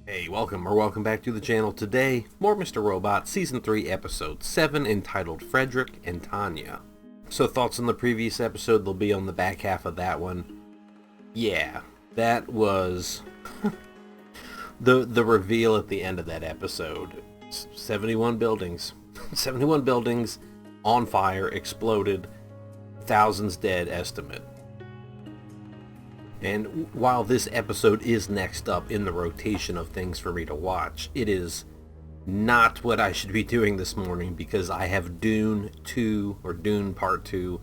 Hey, welcome back to the channel. Today, more Mr. Robot, Season 3, Episode 7, entitled Fredrick and Tanya. So thoughts on the previous episode, they'll be on the back half of that one. Yeah, that was the reveal at the end of that episode. 71 buildings. 71 buildings on fire, exploded, thousands dead estimate. And while this episode is next up in the rotation of things for me to watch, it is not what I should be doing this morning because I have Dune 2, or Dune Part 2,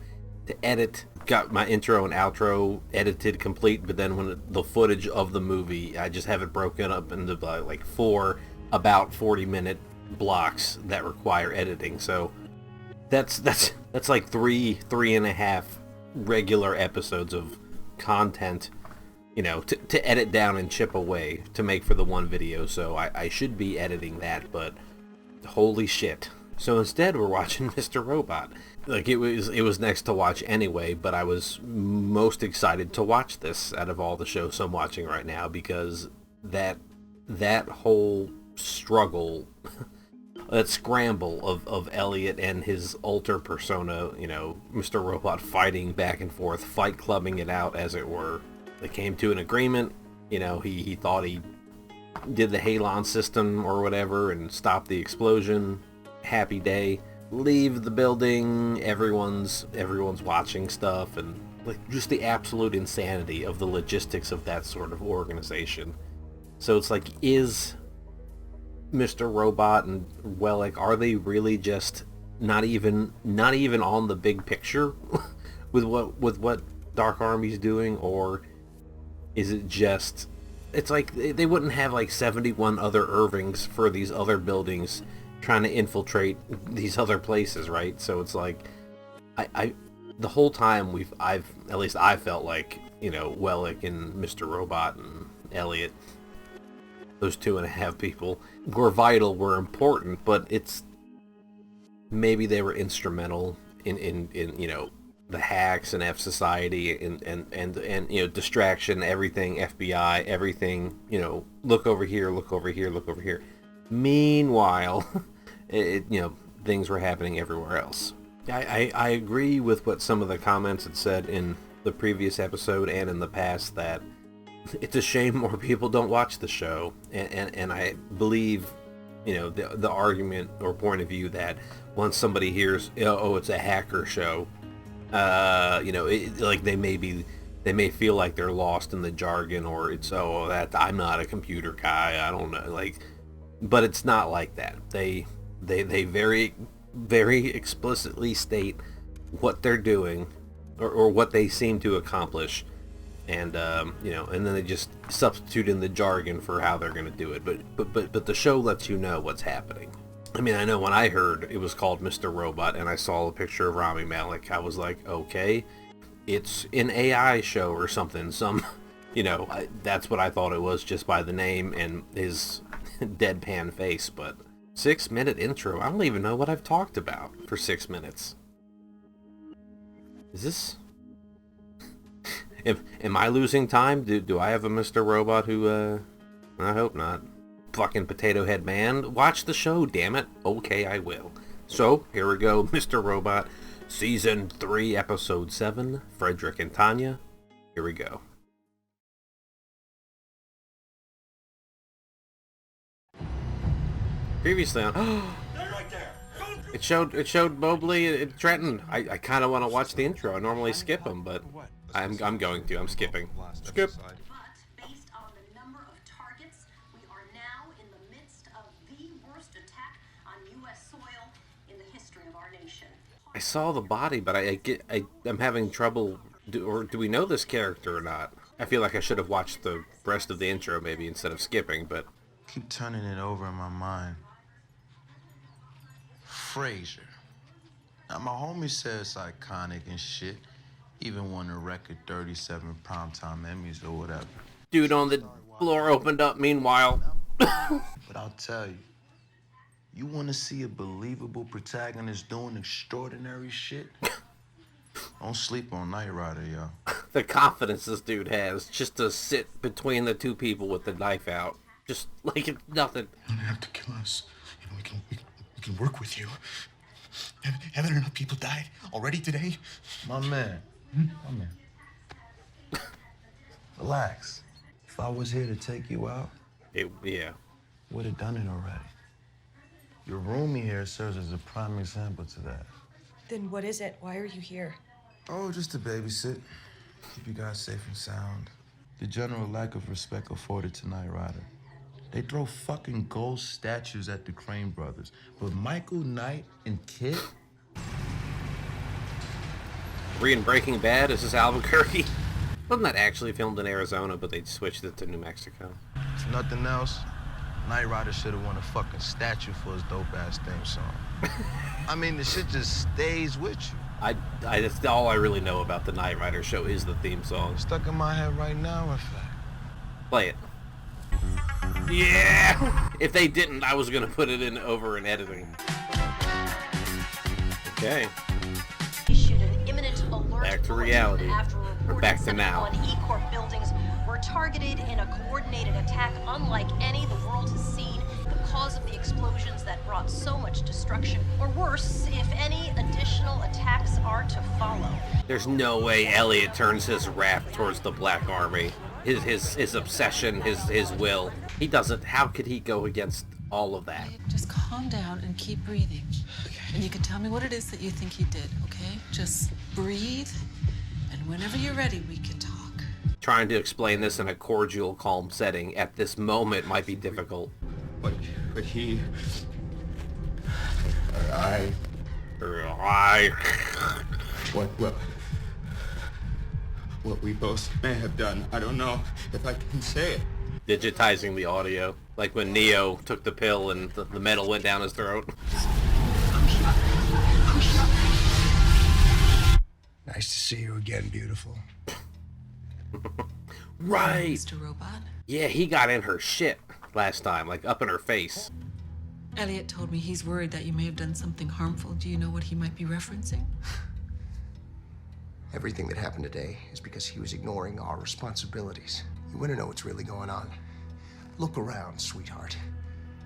to edit. Got my intro and outro edited complete, but then when the footage of the movie, I just have it broken up into like four about 40-minute blocks that require editing. So that's like three and a half regular episodes of content, you know, to edit down and chip away to make for the one video. So I should be editing that, but holy shit. So instead we're watching Mr. Robot. Like it was next to watch anyway, but I was most excited to watch this out of all the shows I'm watching right now, because that whole struggle, that scramble of Elliot and his alter persona, you know, Mr. Robot fighting back and forth, fight clubbing it out as it were. They came to an agreement, you know, he thought he did the Halon system or whatever and stopped the explosion. Happy day. Leave the building, everyone's watching stuff, and like just the absolute insanity of the logistics of that sort of organization. So it's like, is Mr. Robot and Wellick, are they really just not even on the big picture with what Dark Army's doing, or is it just, it's like they wouldn't have like 71 other Irvings for these other buildings trying to infiltrate these other places, right? So it's like, I the whole time I've at least I felt like, you know, Wellick and Mr. Robot and Elliot, those two and a half people, were vital, were important, but it's maybe they were instrumental in you know, the hacks and F Society and you know, distraction, everything, FBI, everything, you know, look over here, look over here, look over here. Meanwhile, you know, things were happening everywhere else. I agree with what some of the comments had said in the previous episode and in the past, that it's a shame more people don't watch the show, and I believe, you know, the argument or point of view that once somebody hears, oh, it's a hacker show, you know, like they may feel like they're lost in the jargon, or it's, oh, that I'm not a computer guy, I don't know, like, but it's not like that. They very, very explicitly state what they're doing, or what they seem to accomplish, and you know, and then they just substitute in the jargon for how they're going to do it. But the show lets you know what's happening. I mean, I know when I heard it was called Mr. Robot and I saw a picture of Rami Malek, I was like, okay, it's an AI show or something. Some, you know, that's what I thought it was just by the name and his deadpan face. But 6-minute intro, I don't even know what I've talked about for 6 minutes. Is this... Am I losing time? Do I have a Mr. Robot who, I hope not. Fucking potato head man. Watch the show, damn it. Okay, I will. So, here we go. Mr. Robot, Season 3, Episode 7, Fredrick and Tanya. Here we go. Previously on... It showed Mobley and Trenton. I kind of want to watch the intro. I normally skip them, but I'm going to. I'm skipping. Skip. But based on the number of targets, we are now in the midst of the worst attack on U.S. soil in the history of our nation. I saw the body, but I'm having trouble. Do we know this character or not? I feel like I should have watched the rest of the intro maybe instead of skipping, but keep turning it over in my mind. Fraser. Now my homie said it's iconic and shit. Even won the record 37 primetime Emmys or whatever. Dude on the floor opened up meanwhile. But I'll tell you, you want to see a believable protagonist doing extraordinary shit? Don't sleep on Knight Rider, y'all. The confidence this dude has just to sit between the two people with the knife out. Just like it's nothing. You don't have to kill us. You know, we can work with you. Haven't enough people died already today? My man. My man. Relax. If I was here to take you out, Yeah. would have done it already. Your roomie here serves as a prime example to that. Then what is it? Why are you here? Oh, just to babysit. Keep you guys safe and sound. The general lack of respect afforded to Knight Rider. They throw fucking gold statues at the Crane brothers. But Michael Knight and Kit? Reading Breaking Bad, is this Albuquerque? Wasn't that actually filmed in Arizona, but they switched it to New Mexico? If nothing else, Knight Rider should have won a fucking statue for his dope-ass theme song. I mean, the shit just stays with you. That's all I really know about the Knight Rider show is the theme song. Stuck in my head right now, in fact. Play it. Yeah! If they didn't, I was gonna put it in over in editing. Okay. Issued an imminent alert Back to bulletin reality. after Or reports back to that now. 71 E-Corp buildings were targeted in a coordinated attack unlike any the world has seen. The cause of the explosions that brought so much destruction, or worse, if any additional attacks are to follow. There's no way Elliot turns his wrath towards the Black Army. His obsession, his will. He doesn't. How could he go against all of that? Just calm down and keep breathing. And you can tell me what it is that you think he did, okay? Just breathe, and whenever you're ready, we can talk. Trying to explain this in a cordial, calm setting at this moment might be difficult. But he... What we both may have done, I don't know if I can say it. Digitizing the audio. Like when Neo took the pill and the metal went down his throat. Nice to see you again, beautiful. Right! Mr. Robot. Yeah, he got in her shit last time, like up in her face. Elliot told me he's worried that you may have done something harmful. Do you know what he might be referencing? Everything that happened today is because he was ignoring our responsibilities. You want to know what's really going on? Look around, sweetheart.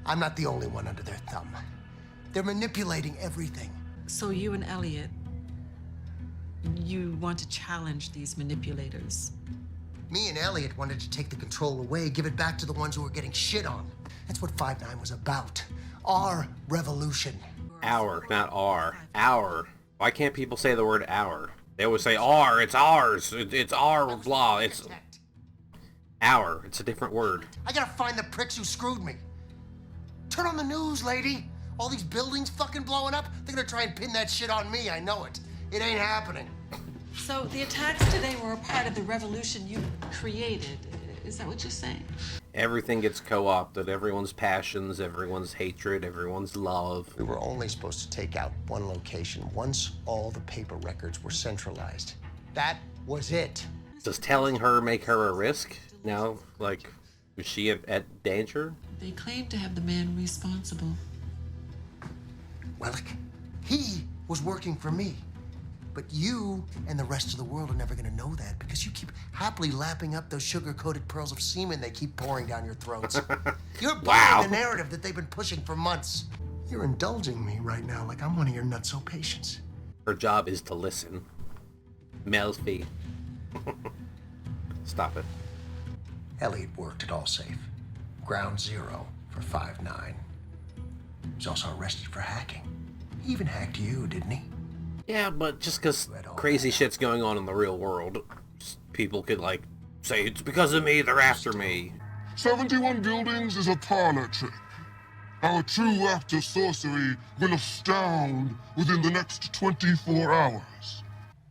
I'm not the only one under their thumb. They're manipulating everything. So you and Elliot, you want to challenge these manipulators? Me and Elliot wanted to take the control away, give it back to the ones who were getting shit on. That's what 5-9 was about. Our revolution. Our, not our. Our. Why can't people say the word our? They always say our, it's ours, it's our blah, it's our. It's a different word. I gotta find the pricks who screwed me. Turn on the news, lady. All these buildings fucking blowing up. They're gonna try and pin that shit on me, I know it. It ain't happening. So the attacks today were a part of the revolution you created. Is that what you're saying? Everything gets co-opted. Everyone's passions, everyone's hatred, everyone's love. We were only supposed to take out one location once all the paper records were centralized. That was it. Does telling her make her a risk? Now, like, is she at danger? They claim to have the man responsible. Wellick, he was working for me. But you and the rest of the world are never gonna know that because you keep happily lapping up those sugar-coated pearls of semen they keep pouring down your throats. You're buying the narrative that they've been pushing for months. You're indulging me right now like I'm one of your nutso patients. Her job is to listen. Mel's fee. Stop it. Elliot worked at Allsafe. Ground zero for 5-9. He was also arrested for hacking. He even hacked you, didn't he? Yeah, but just because crazy shit's going on in the real world, people could, like, say, it's because of me, they're after me. 71 buildings is a parlor trick. Our true act of sorcery will astound within the next 24 hours.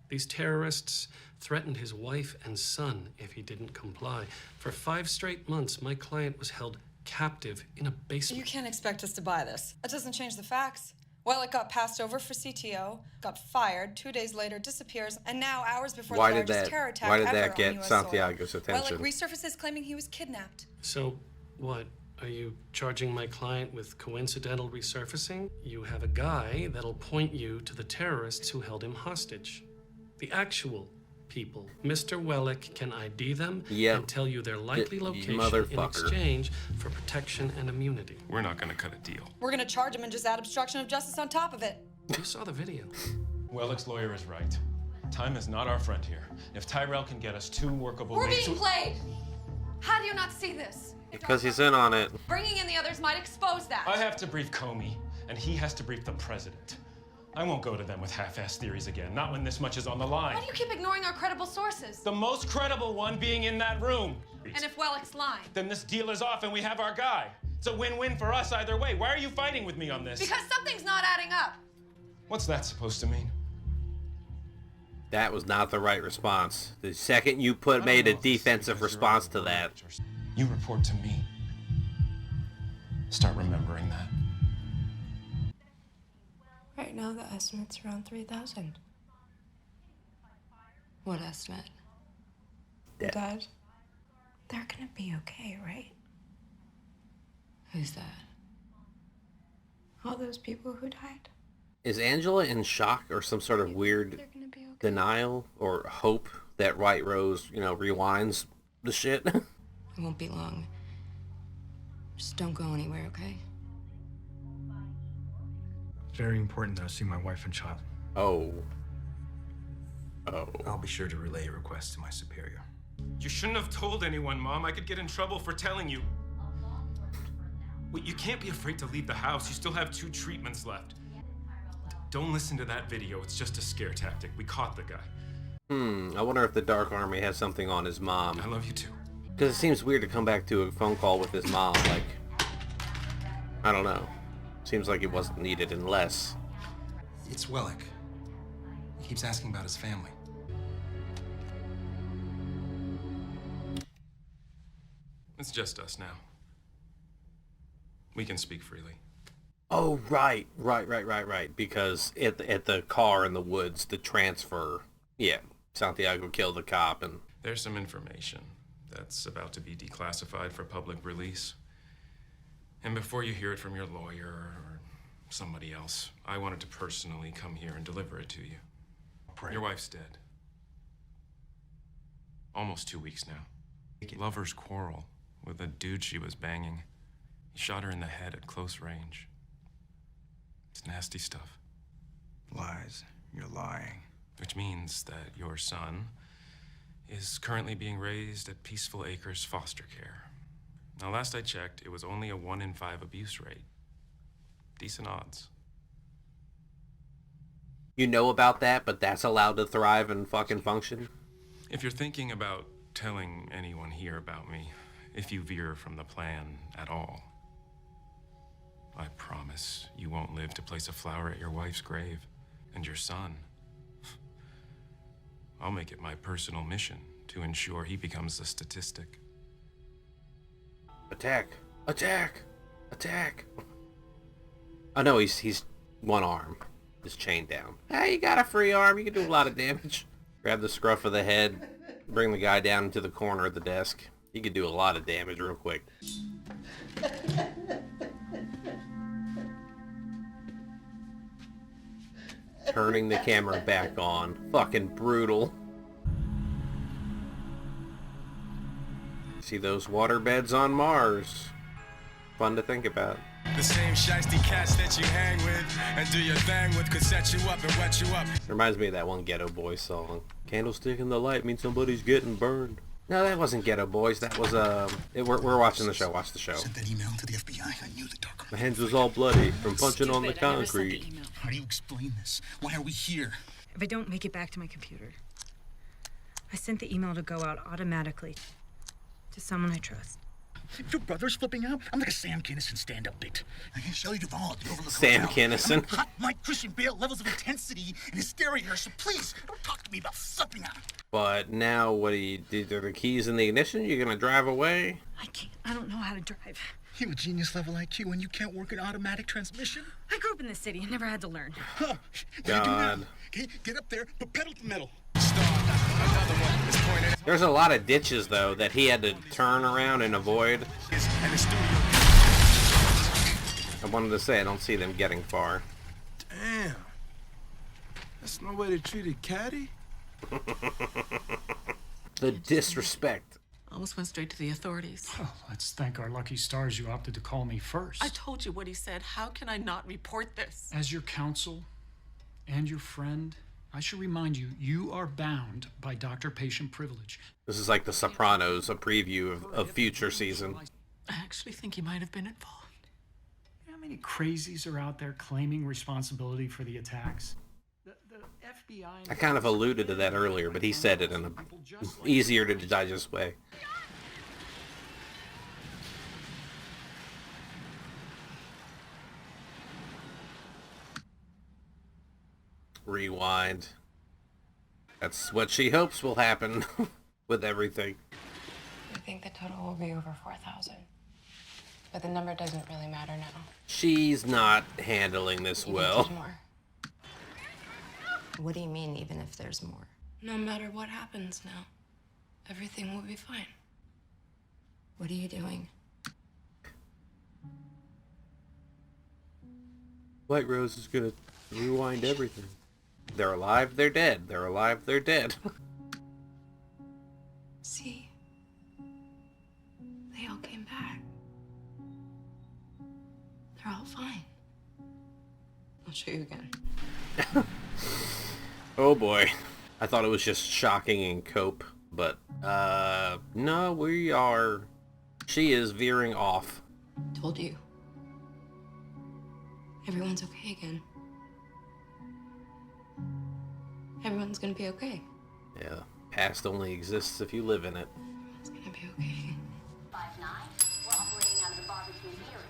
These terrorists threatened his wife and son if he didn't comply. For 5 straight months, my client was held captive in a basement. You can't expect us to buy this. That doesn't change the facts. Well, it got passed over for CTO, got fired, 2 days later disappears, and now hours before the largest terror attack why did ever that on get US Santiago's soil. attention? Well, it resurfaces claiming he was kidnapped. So, what? Are you charging my client with coincidental resurfacing? You have a guy that'll point you to the terrorists who held him hostage. The actual people. Mr. Wellick can ID them Yep. and tell you their likely location in motherfucker. exchange for protection and immunity. We're not gonna cut a deal. We're gonna charge him and just add obstruction of justice on top of it. You saw the video. Wellick's lawyer is right. Time is not our friend here. If Tyrell can get us 2 workable We're leads... being played! How do you not see this? Because he's in on it. Bringing in the others might expose that. I have to brief Comey, and he has to brief the president. I won't go to them with half-assed theories again, not when this much is on the line. Why do you keep ignoring our credible sources? The most credible one being in that room. And if Wellick's lying? Then this deal is off and we have our guy. It's a win-win for us either way. Why are you fighting with me on this? Because something's not adding up. What's that supposed to mean? That was not the right response. The second you made a defensive response to that. You report to me. Start remembering that. Right now, the estimate's around 3,000. What estimate? Dad, they're gonna be okay, right? Who's that? All those people who died. Is Angela in shock or some sort of weird They're gonna be okay. denial or hope that White Rose, rewinds the shit? It won't be long. Just don't go anywhere, okay? Very important that I see my wife and child. Oh. I'll be sure to relay your request to my superior. You shouldn't have told anyone, Mom. I could get in trouble for telling you. Wait, you can't be afraid to leave the house. You still have 2 treatments left. Don't listen to that video. It's just a scare tactic. We caught the guy. I wonder if the Dark Army has something on his mom. I love you too. Because it seems weird to come back to a phone call with his mom, like, I don't know. Seems like it wasn't needed unless... It's Wellick. He keeps asking about his family. It's just us now. We can speak freely. Oh, right. Because at the car in the woods, the transfer, yeah, Santiago killed the cop and... There's some information that's about to be declassified for public release. And before you hear it from your lawyer or somebody else, I wanted to personally come here and deliver it to you. Your wife's dead. Almost 2 weeks now. Lovers quarrel with a dude she was banging. He shot her in the head at close range. It's nasty stuff. Lies. You're lying. Which means that your son is currently being raised at Peaceful Acres foster care. Now, last I checked, it was only a 1 in 5 abuse rate. Decent odds. You know about that, but that's allowed to thrive and fucking function? If you're thinking about telling anyone here about me, if you veer from the plan at all, I promise you won't live to place a flower at your wife's grave and your son. I'll make it my personal mission to ensure he becomes a statistic. Attack! Attack! Attack! Oh no, he's one arm. Just chained down. Hey, you got a free arm. You can do a lot of damage. Grab the scruff of the head. Bring the guy down into the corner of the desk. He could do a lot of damage real quick. Turning the camera back on. Fucking brutal. See those water beds on Mars. Fun to think about. The same shiesty cats that you hang with and do your thing with could set you up and wet you up. Reminds me of that one Ghetto Boys song. Candlestick in the light means somebody's getting burned. No, that wasn't Ghetto Boys. That was, we're watching the show. Watch the show. Sent that email to the FBI. I knew the dark. My hands was all bloody from punching on the concrete. How do you explain this? Why are we here? If I don't make it back to my computer, I sent the email to go out automatically to someone I trust. Your brother's flipping out? I'm like a Sam Kinison stand-up bit. Shelley Duvall. Sam Kinison. Hot Mike Christian Bale levels of intensity and hysteria here, so please don't talk to me about flipping out. But now, what do you do? Are the keys in the ignition? You're gonna drive away? I can't. I don't know how to drive. You have a genius level IQ and you can't work an automatic transmission? I grew up in the city and never had to learn. Huh. God. Okay, get up there, but pedal to the metal. There's a lot of ditches, though, that he had to turn around and avoid. I wanted to say I don't see them getting far. Damn. That's no way to treat a caddy. The disrespect. Almost went straight to the authorities. Oh, let's thank our lucky stars you opted to call me first. I told you what he said. How can I not report this? As your counsel and your friend, I should remind you, you are bound by doctor-patient privilege. This is like The Sopranos, a preview of future season. I actually think he might have been involved. You know how many crazies are out there claiming responsibility for the attacks? The FBI... I kind of alluded to that earlier, but he said it in a easier to digest way. Rewind. That's what she hopes will happen with everything. I think the total will be over 4,000. But the number doesn't really matter now. She's not handling this well. There's more. What do you mean, even if there's more? No matter what happens now, everything will be fine. What are you doing? White Rose is gonna rewind everything. They're alive, they're dead. They're alive, they're dead. See? They all came back. They're all fine. I'll show you again. Oh boy. I thought it was just shocking and cope, but no, we are... She is veering off. Told you. Everyone's okay again. Everyone's gonna be okay. Yeah, past only exists if you live in it. It's gonna be okay. 5-9, we're operating out of the barbecue area.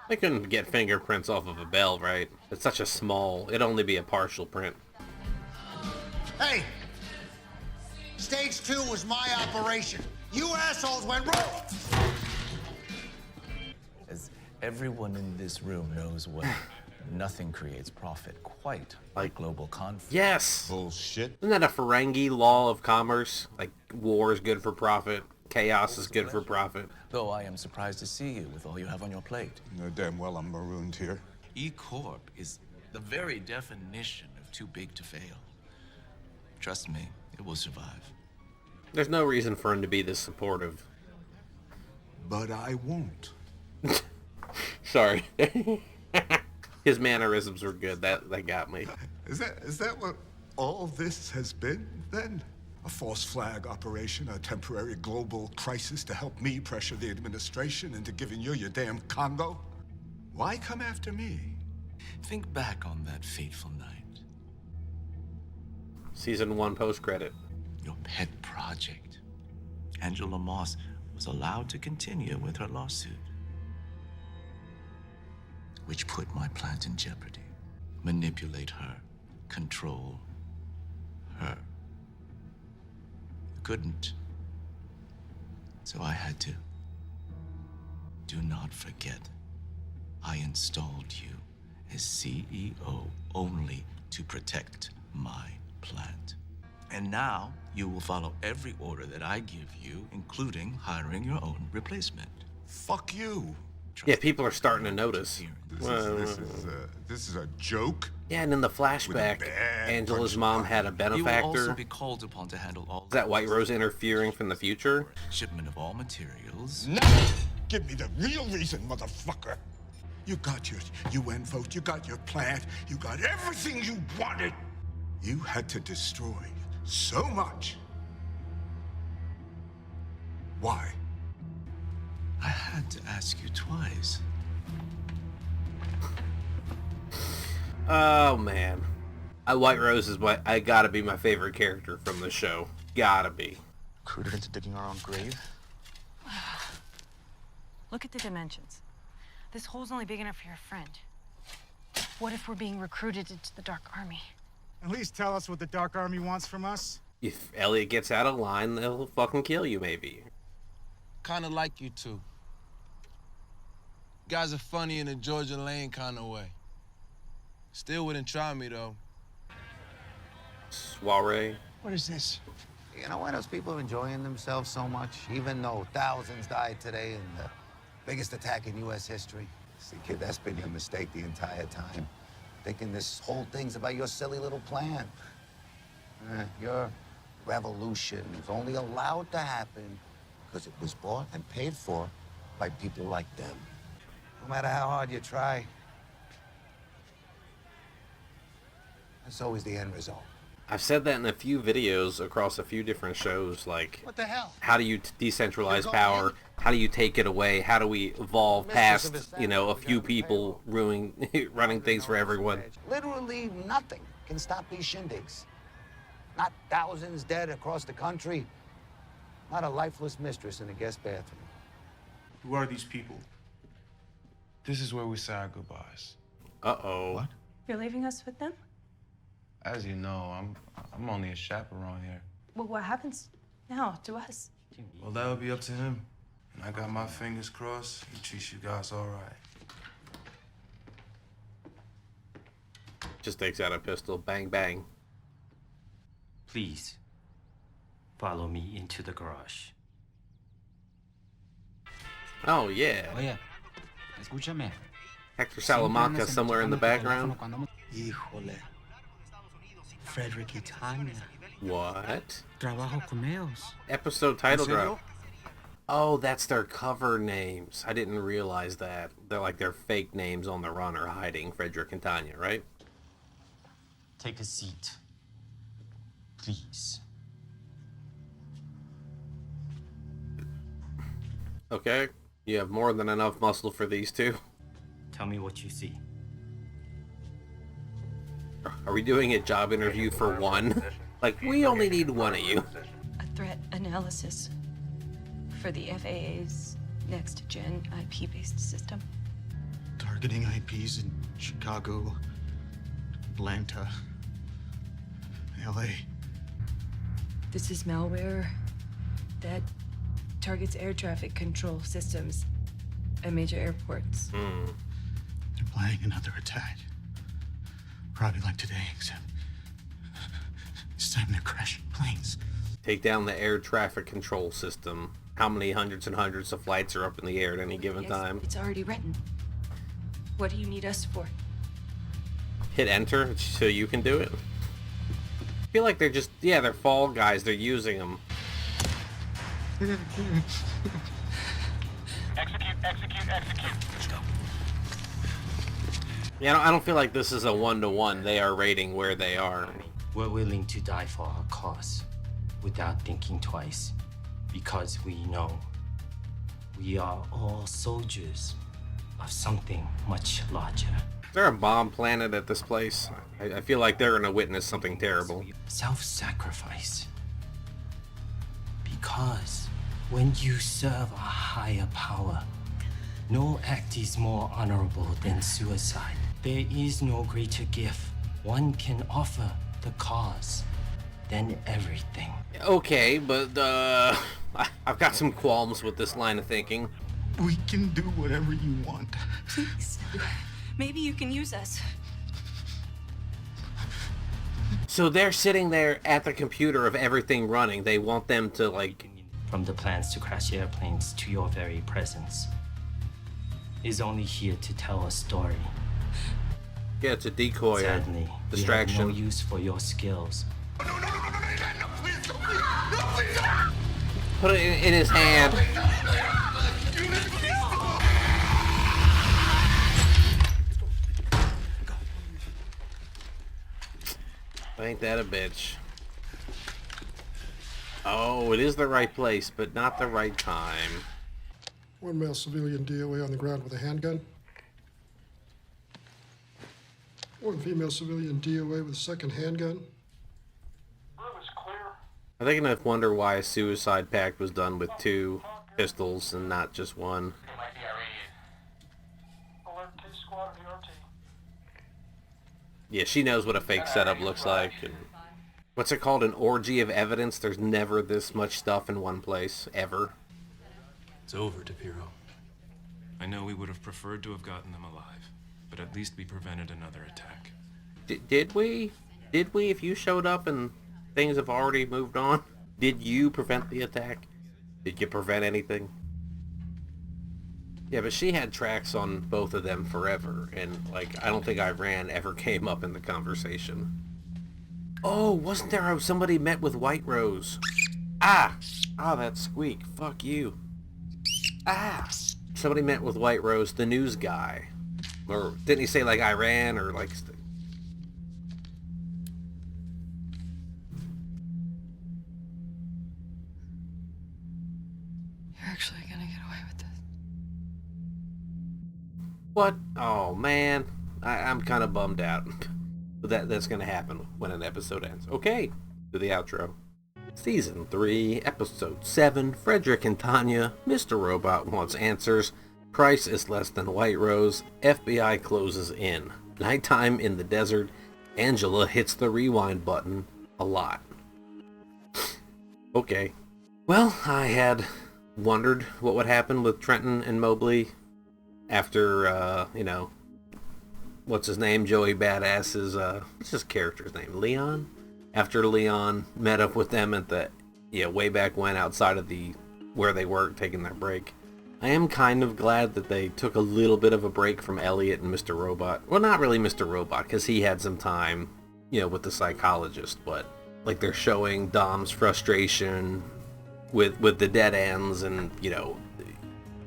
They couldn't get fingerprints off of a bell, right? It's such a small... It'd only be a partial print. Hey! Stage 2 was my operation. You assholes went rogue! As everyone in this room knows well, nothing creates profit quite like global conflict. Yes! Bullshit. Isn't that a Ferengi law of commerce? Like, war is good for profit, chaos is good for profit. Though I am surprised to see you with all you have on your plate. You know damn well I'm marooned here. E-Corp is the very definition of too big to fail. Trust me, it will survive. There's no reason for him to be this supportive. But I won't. Sorry. His mannerisms were good. That got me. Is that what all this has been, then? A false flag operation, a temporary global crisis to help me pressure the administration into giving you your damn Congo? Why come after me? Think back on that fateful night. Season 1 post-credit. Your pet project. Angela Moss was allowed to continue with her lawsuit, which put my plant in jeopardy. Manipulate her, control her. Couldn't. So I had to. Do not forget, I installed you as CEO only to protect my plant. And now you will follow every order that I give you, including hiring your own replacement. Fuck you. Yeah, people are starting to notice. This is a joke. Yeah, and in the flashback, Angela's mom had a You will also benefactor. be called upon to handle all Is that White Rose interfering from the future? shipment of all materials. No! Give me the real reason, motherfucker. You got your UN vote, you got your plant, you got everything you wanted. You had to destroy so much. Why? I had to ask you twice. Oh man, White Rose is I gotta be my favorite character from the show. Gotta be. Recruited into digging our own grave? Look at the dimensions. This hole's only big enough for your friend. What if we're being recruited into the Dark Army? At least tell us what the Dark Army wants from us. If Elliot gets out of line, they'll fucking kill you, maybe. Kinda like you two. Guys are funny in a Georgia Lane kind of way. Still wouldn't try me, though. Soiree. What is this? You know why those people are enjoying themselves so much, even though thousands died today in the biggest attack in U.S. history? See, kid, that's been your mistake the entire time. Thinking this whole thing's about your silly little plan. Your revolution was only allowed to happen because it was bought and paid for by people like them. No matter how hard you try, that's always the end result. I've said that in a few videos across a few different shows, like, What the hell? how do you decentralize power? How do you take it away? How do we evolve past, you know, a few people running things for everyone? Literally nothing can stop these shindigs. Not thousands dead across the country. Not a lifeless mistress in a guest bathroom. Who are these people? This is where we say our goodbyes. Uh-oh. What? You're leaving us with them? As you know, I'm only a chaperone here. Well, what happens now to us? Well, that would be up to him. And I got my fingers crossed. He treats you guys all right. Just takes out a pistol. Bang, bang. Please, follow me into the garage. Oh, yeah. Oye, escúchame. Hector Salamanca somewhere in the background. Híjole. Fredrick+tanya. What? Trabajo con ellos. Episode title drop. Oh, that's their cover names. I didn't realize that. They're like their fake names on the run are hiding Fredrick and Tanya, right? Take a seat. Please. Okay. You have more than enough muscle for these two. Tell me what you see. Are we doing a job interview for one? Like, we only need one of you. A threat analysis for the FAA's next-gen IP-based system. Targeting IPs in Chicago, Atlanta, LA. This is malware that targets air traffic control systems at major airports. They're planning another attack. Probably like today, except this time they're crashing planes. Take down the air traffic control system. How many hundreds and hundreds of flights are up in the air at any given time? It's already written. What do you need us for? Hit enter so you can do it? I feel like they're just, yeah, they're fall guys. They're using them. Execute. Yeah, I don't feel like this is a one-to-one. They are rating where they are. We're willing to die for our cause without thinking twice because we know we are all soldiers of something much larger. Is there a bomb planted at this place? I feel like they're gonna witness something terrible. Self-sacrifice. Because when you serve a higher power, no act is more honorable than suicide. There is no greater gift one can offer the cause than everything. Okay, but I've got some qualms with this line of thinking. We can do whatever you want. Please. Maybe you can use us. So they're sitting there at the computer of everything running. They want them to, like... From the plans to crash airplanes to your very presence is only here to tell a story. Yeah, it's a decoy. Sadly, distraction. We have no use for your skills. Put it in his hand. Ain't that a bitch? Oh, it is the right place, but not the right time. One male civilian DOA on the ground with a handgun. One female civilian DOA with a second handgun. I think enough wonder why a suicide pact was done with 2 pistols and not just one. Yeah, she knows what a fake setup looks like. And what's it called? An orgy of evidence? There's never this much stuff in one place, ever. It's over, DePiro. I know we would have preferred to have gotten them alive, but at least we prevented another attack. Did we? Did we? If you showed up and things have already moved on? Did you prevent the attack? Did you prevent anything? Yeah, but she had tracks on both of them forever, and, like, I don't think Iran ever came up in the conversation. Oh, wasn't there how somebody met with White Rose? Ah! Ah, that squeak. Fuck you. Ah! Somebody met with White Rose, the news guy. Or didn't he say like Iran or like... You're actually gonna get away with this. What? Oh, man. I'm kind of bummed out. But that's going to happen when an episode ends. Okay, to the outro. Season 3, Episode 7, Fredrick and Tanya, Mr. Robot wants answers, price is less than White Rose, FBI closes in. Nighttime in the desert, Angela hits the rewind button a lot. Okay. Well, I had wondered what would happen with Trenton and Mobley after, you know, what's his name? Joey Badass's, what's his character's name? Leon? After Leon met up with them at the, way back when outside of where they were taking their break. I am kind of glad that they took a little bit of a break from Elliot and Mr. Robot. Well, not really Mr. Robot, because he had some time, with the psychologist, but, like, they're showing Dom's frustration with the dead ends, and,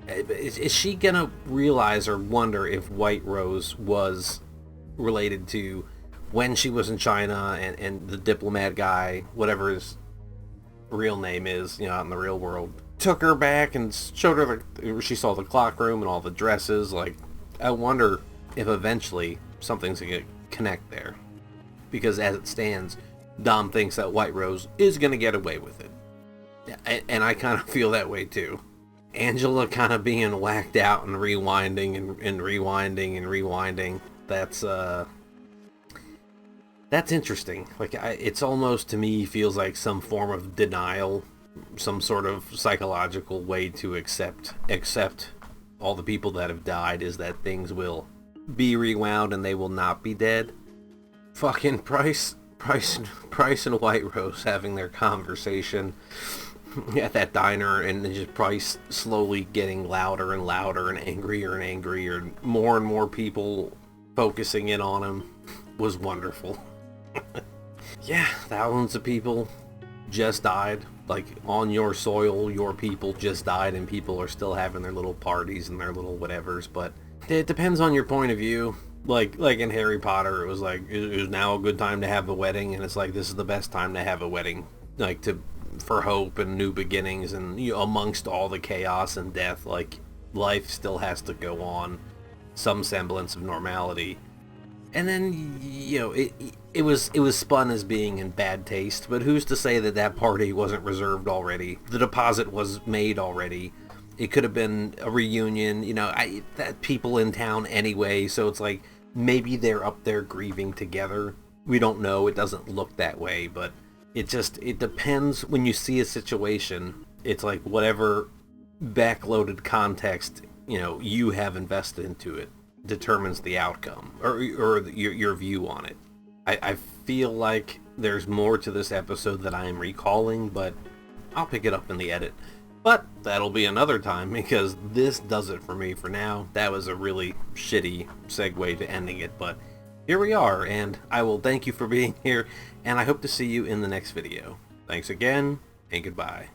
is she gonna realize or wonder if White Rose was related to when she was in China and the diplomat guy, whatever his real name is, out in the real world, took her back and showed her she saw the clock room and all the dresses. Like, I wonder if eventually something's gonna connect there, because as it stands, Dom thinks that White Rose is gonna get away with it, and I kind of feel that way too. Angela kind of being whacked out and rewinding and rewinding and rewinding. That's interesting. Like, it's almost, to me, feels like some form of denial, some sort of psychological way to accept all the people that have died, is that things will be rewound and they will not be dead. Fucking Price and White Rose having their conversation at that diner, and just Price slowly getting louder and louder and angrier, and more and more people focusing in on him was wonderful. Yeah, thousands of people just died, like, on your soil. Your people just died, and people are still having their little parties and their little whatevers. But it depends on your point of view. Like in Harry Potter, it was like, it was now a good time to have a wedding, and it's like, this is the best time to have a wedding, like, for hope and new beginnings, and amongst all the chaos and death, like, life still has to go on, some semblance of normality. And then, it was spun as being in bad taste, but who's to say that party wasn't reserved already? The deposit was made already. It could have been a reunion, that people in town anyway, so it's like, maybe they're up there grieving together. We don't know, it doesn't look that way, but it depends. When you see a situation, it's like whatever backloaded context, you have invested into it determines the outcome, or your view on it. I feel like there's more to this episode that I am recalling, but I'll pick it up in the edit. But that'll be another time, because this does it for me for now. That was a really shitty segue to ending it, but here we are, and I will thank you for being here, and I hope to see you in the next video. Thanks again, and goodbye.